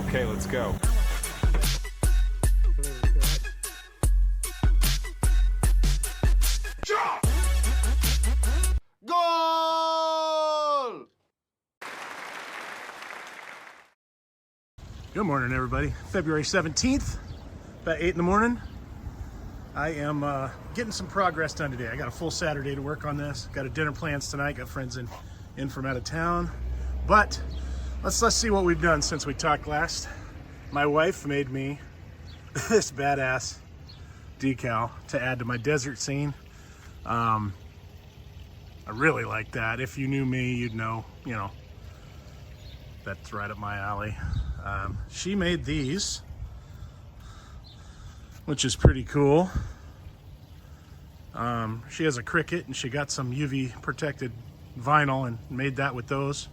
Okay, let's go. Goal! Good morning, everybody. February 17th, about 8 in the morning. I am getting some progress done today. I got a full Saturday to work on this. Got a dinner plans tonight. Got friends in from out of town. But let's see what we've done since we talked last. My wife made me this badass decal to add to my desert scene. I really like that. If you knew me, you'd know, that's right up my alley. She made these, which is pretty cool. She has a Cricut and she got some UV protected vinyl and made that with those.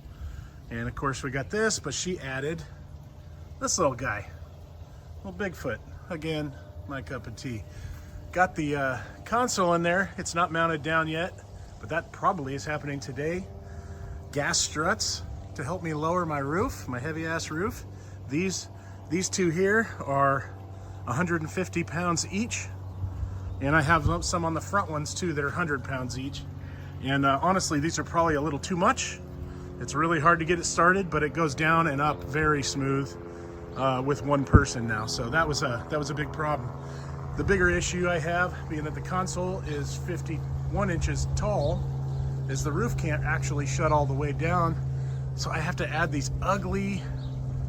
And of course we got this, but she added this little guy, little Bigfoot. Again, my cup of tea. Got the console in there. It's not mounted down yet, but that probably is happening today. Gas struts to help me lower my roof, my heavy ass roof. These two here are 150 pounds each. And I have some on the front ones too that are 100 pounds each. And honestly, these are probably a little too much. It's really hard to get it started, but it goes down and up very smooth with one person now. So that was a big problem. The bigger issue I have, being that the console is 51 inches tall, is the roof can't actually shut all the way down. So I have to add these ugly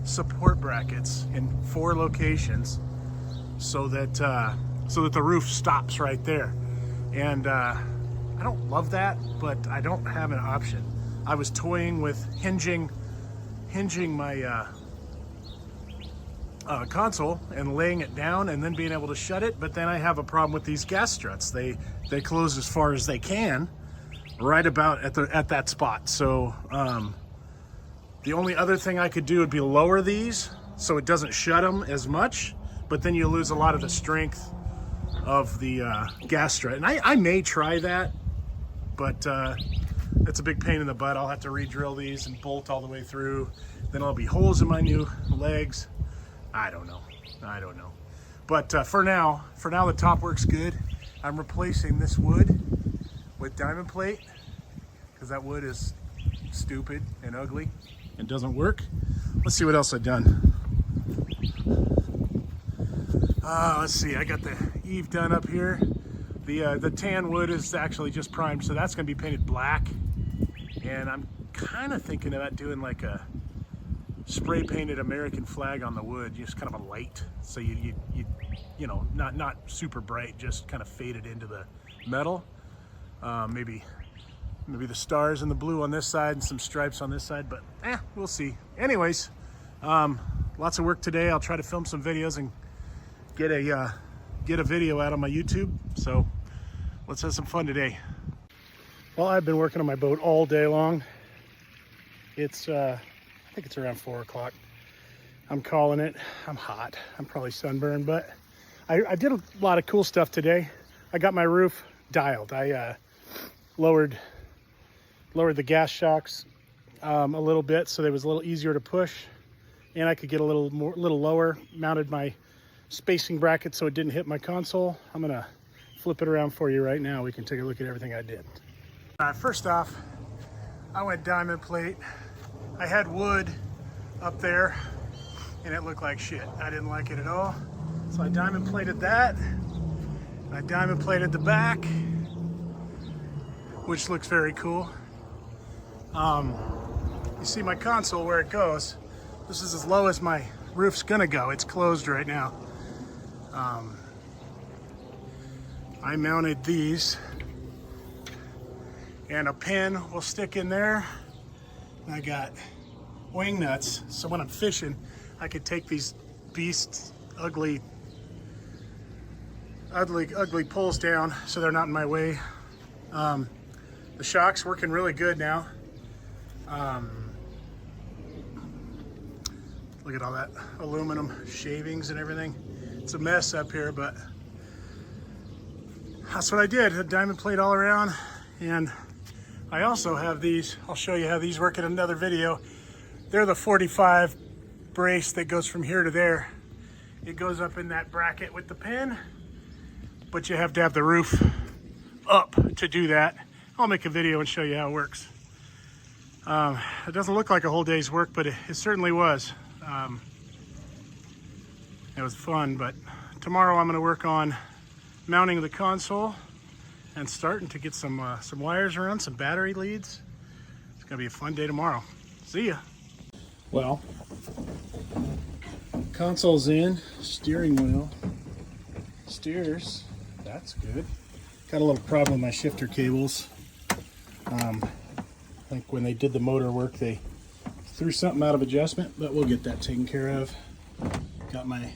support brackets in 4 locations so that the roof stops right there. And I don't love that, but I don't have an option. I was toying with hinging my console and laying it down and then being able to shut it, but then I have a problem with these gas struts. They close as far as they can, right about at that spot. So the only other thing I could do would be lower these so it doesn't shut them as much, but then you lose a lot of the strength of the gas strut. And I may try that, but it's a big pain in the butt. I'll have to re-drill these and bolt all the way through. Then there'll be holes in my new legs. I don't know. But for now the top works good. I'm replacing this wood with diamond plate because that wood is stupid and ugly and doesn't work. Let's see what else I've done. Let's see, I got the eave done up here. The tan wood is actually just primed, so that's gonna be painted black. And I'm kind of thinking about doing like a spray painted American flag on the wood, just kind of a light, so you know, not super bright, just kind of faded into the metal. Maybe the stars and the blue on this side and some stripes on this side, but we'll see. Anyways, lots of work today. I'll try to film some videos and get a video out on my YouTube. So let's have some fun today. Well, I've been working on my boat all day long. It's I think it's around 4 o'clock. I'm calling it. I'm hot. I'm probably sunburned, but I did a lot of cool stuff today. I got my roof dialed. I lowered the gas shocks a little bit so that it was a little easier to push, and I could get a little lower. Mounted my spacing bracket so it didn't hit my console. I'm gonna flip it around for you right now. We can take a look at everything I did. First off, I went diamond plate. I had wood up there and it looked like shit. I didn't like it at all. So I diamond plated that. I diamond plated the back, which looks very cool. You see my console where it goes. This is as low as my roof's gonna go. It's closed right now. I mounted these, and a pin will stick in there. And I got wing nuts, so when I'm fishing, I could take these beasts, ugly poles down so they're not in my way. The shock's working really good now. Look at all that aluminum shavings and everything. It's a mess up here, but that's what I did. A diamond plate all around. And I also have these. I'll show you how these work in another video. They're the 45 brace that goes from here to there. It goes up in that bracket with the pin, but you have to have the roof up to do that. I'll make a video and show you how it works. It doesn't look like a whole day's work, but it certainly was. It was fun, but tomorrow I'm gonna work on mounting the console and starting to get some wires around, some battery leads. It's gonna be a fun day tomorrow. See ya. Well, console's in, steering wheel, steers, that's good. Got a little problem with my shifter cables. I think when they did the motor work, they threw something out of adjustment, but we'll get that taken care of. Got my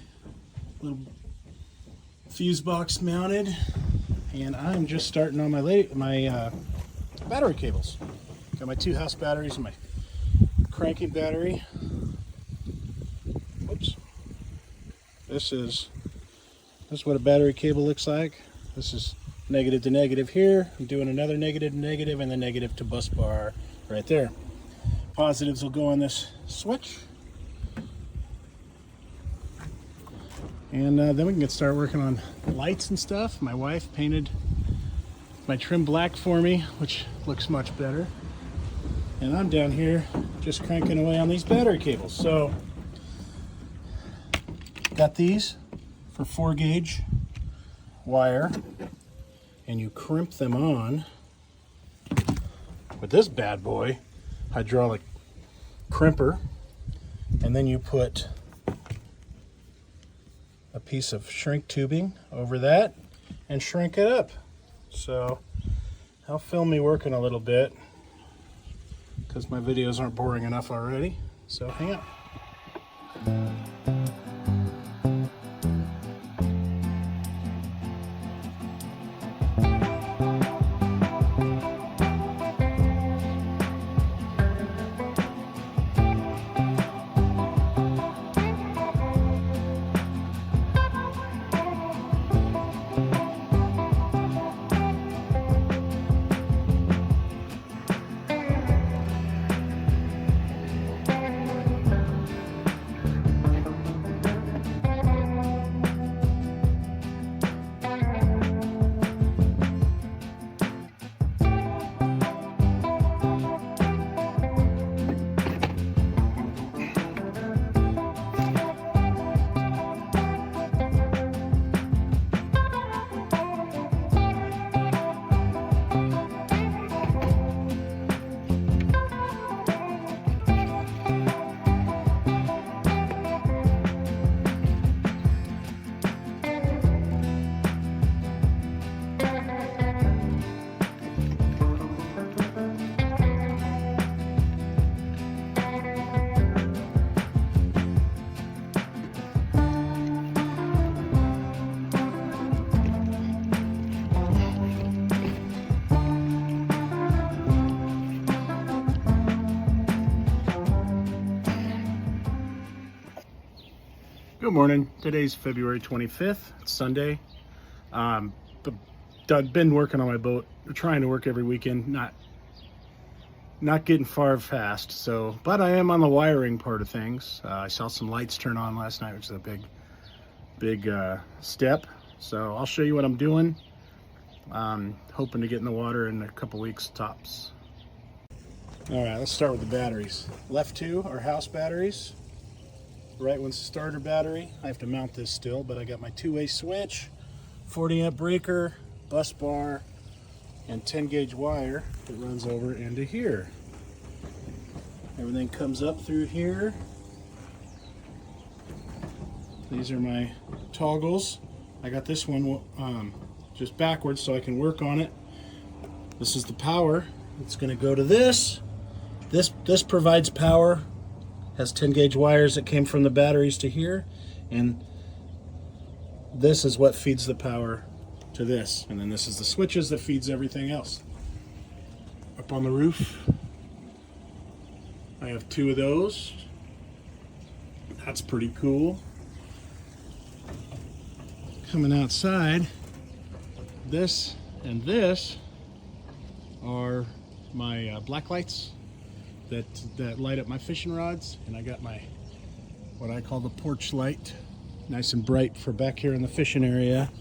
little fuse box mounted, and I'm just starting on my battery cables. Got my 2 house batteries and my cranking battery. Whoops. This is what a battery cable looks like. This is negative to negative here. I'm doing another negative to negative, and the negative to bus bar right there. Positives will go on this switch. And then we can start working on lights and stuff. My wife painted my trim black for me, which looks much better. And I'm down here just cranking away on these battery cables. So, got these for 4-gauge wire, and you crimp them on with this bad boy, hydraulic crimper, and then you put a piece of shrink tubing over that and shrink it up. So I'll film me working a little bit because my videos aren't boring enough already. So hang on. Good morning. Today's February 25th. It's Sunday. I've been working on my boat, trying to work every weekend, not getting far fast. So, but I am on the wiring part of things. I saw some lights turn on last night, which is a big step. So I'll show you what I'm doing. Hoping to get in the water in a couple weeks tops. All right, let's start with the batteries. Left 2 are house batteries. Right one's starter battery. I have to mount this still, but I got my 2-way switch, 40 amp breaker, bus bar, and 10-gauge wire that runs over into here. Everything comes up through here. These are my toggles. I got this one just backwards so I can work on it. This is the power. It's going to go to this. This provides power. Has 10-gauge wires that came from the batteries to here, and this is what feeds the power to this, and then this is the switches that feeds everything else. Up on the roof I have 2 of those. That's pretty cool. Coming outside, this and this are my black lights that light up my fishing rods, and I got my what I call the porch light. Nice and bright for back here in the fishing area.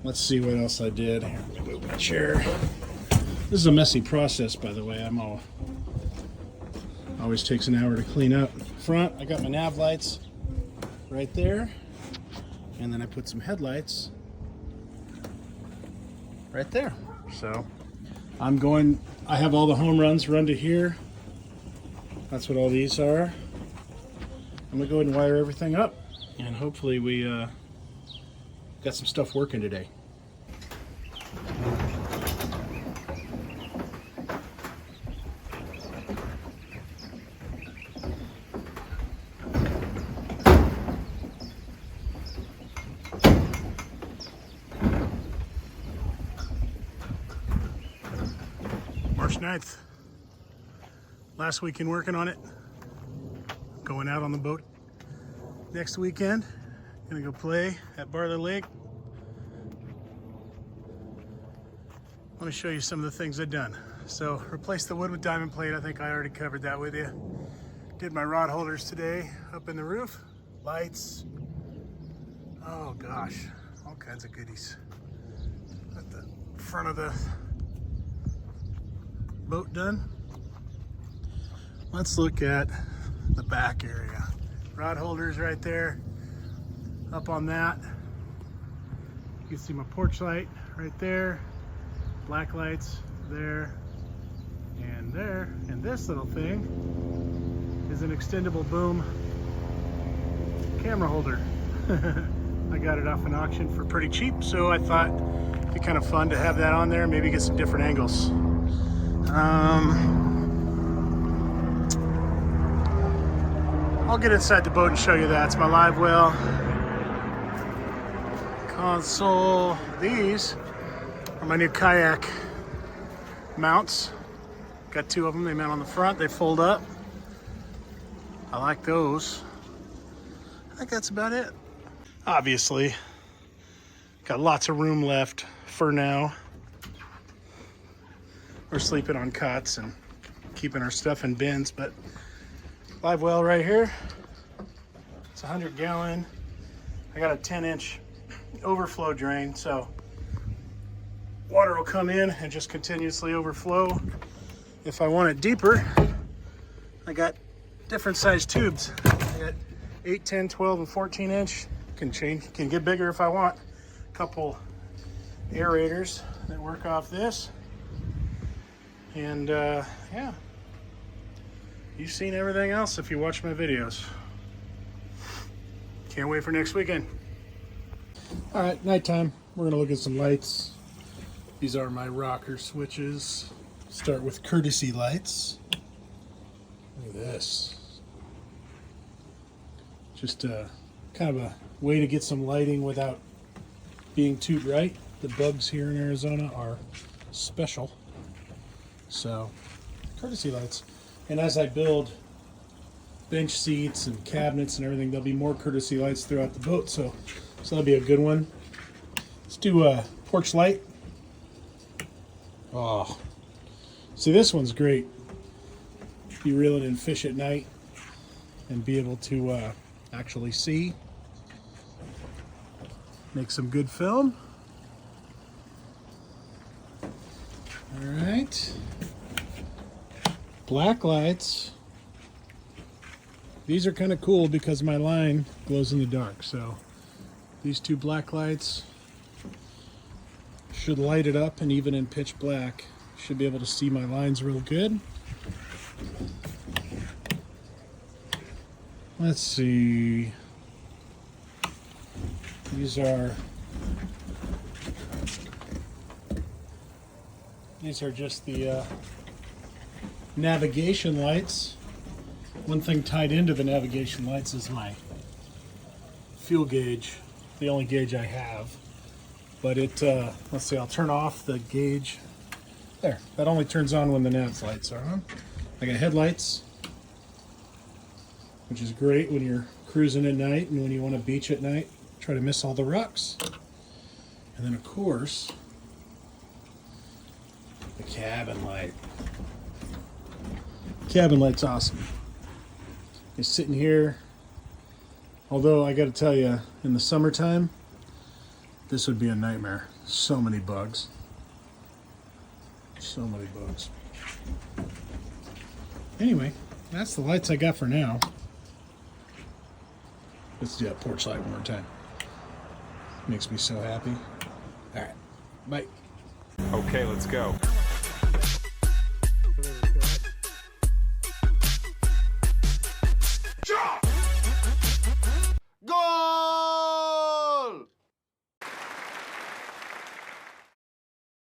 Let's see what else I did. Here, let me move my chair. This is a messy process, by the way. Always takes an hour to clean up. Front, I got my nav lights right there. And then I put some headlights right there. So I have all the home runs run to here. That's what all these are. I'm gonna go ahead and wire everything up, and hopefully we got some stuff working today. March 9th. Last weekend working on it. Going out on the boat next weekend. Gonna go play at Barley Lake. Let me show you some of the things I've done. So, replaced the wood with diamond plate. I think I already covered that with you. Did my rod holders today up in the roof. Lights. Oh gosh, all kinds of goodies. At the front of the boat done. Let's look at the back area. Rod holders right there. Up on that. You can see my porch light right there. Black lights there and there. And this little thing is an extendable boom camera holder. I got it off an auction for pretty cheap, so I thought it'd be kind of fun to have that on there, maybe get some different angles. I'll get inside the boat and show you that. It's my live well console. These are my new kayak mounts. Got two of them. They mount on the front. They fold up. I like those. I think that's about it. Obviously, got lots of room left for now. We're sleeping on cots and keeping our stuff in bins, but live well right here. It's 100 gallon. I got a 10-inch overflow drain, so water will come in and just continuously overflow. If I want it deeper, I got different size tubes. I got 8, 10, 12, and 14 inch. Can get bigger if I want. A couple aerators that work off this. And yeah, you've seen everything else if you watch my videos. Can't wait for next weekend. All right, nighttime. We're gonna look at some lights. These are my rocker switches. Start with courtesy lights. Look at this. Just kind of a way to get some lighting without being too bright. The bugs here in Arizona are special. So, courtesy lights. And as I build bench seats and cabinets and everything, there'll be more courtesy lights throughout the boat. So that'll be a good one. Let's do a porch light. Oh, see, this one's great. Be reeling in fish at night and be able to actually see. Make some good film. All right. Black lights. These are kind of cool because my line glows in the dark. So these two black lights should light it up, and even in pitch black, should be able to see my lines real good. Let's see. These are just the navigation lights. One thing tied into the navigation lights is my fuel gauge, the only gauge I have. But let's see, I'll turn off the gauge. There, that only turns on when the nav lights are on. I got headlights, which is great when you're cruising at night and when you want to beach at night. Try to miss all the rocks. And then, of course, the cabin light. Cabin light's awesome. It's sitting here. Although I got to tell you, in the summertime, this would be a nightmare. So many bugs. So many bugs. Anyway, that's the lights I got for now. Let's do that porch light one more time. Makes me so happy. All right, bye. Okay, let's go.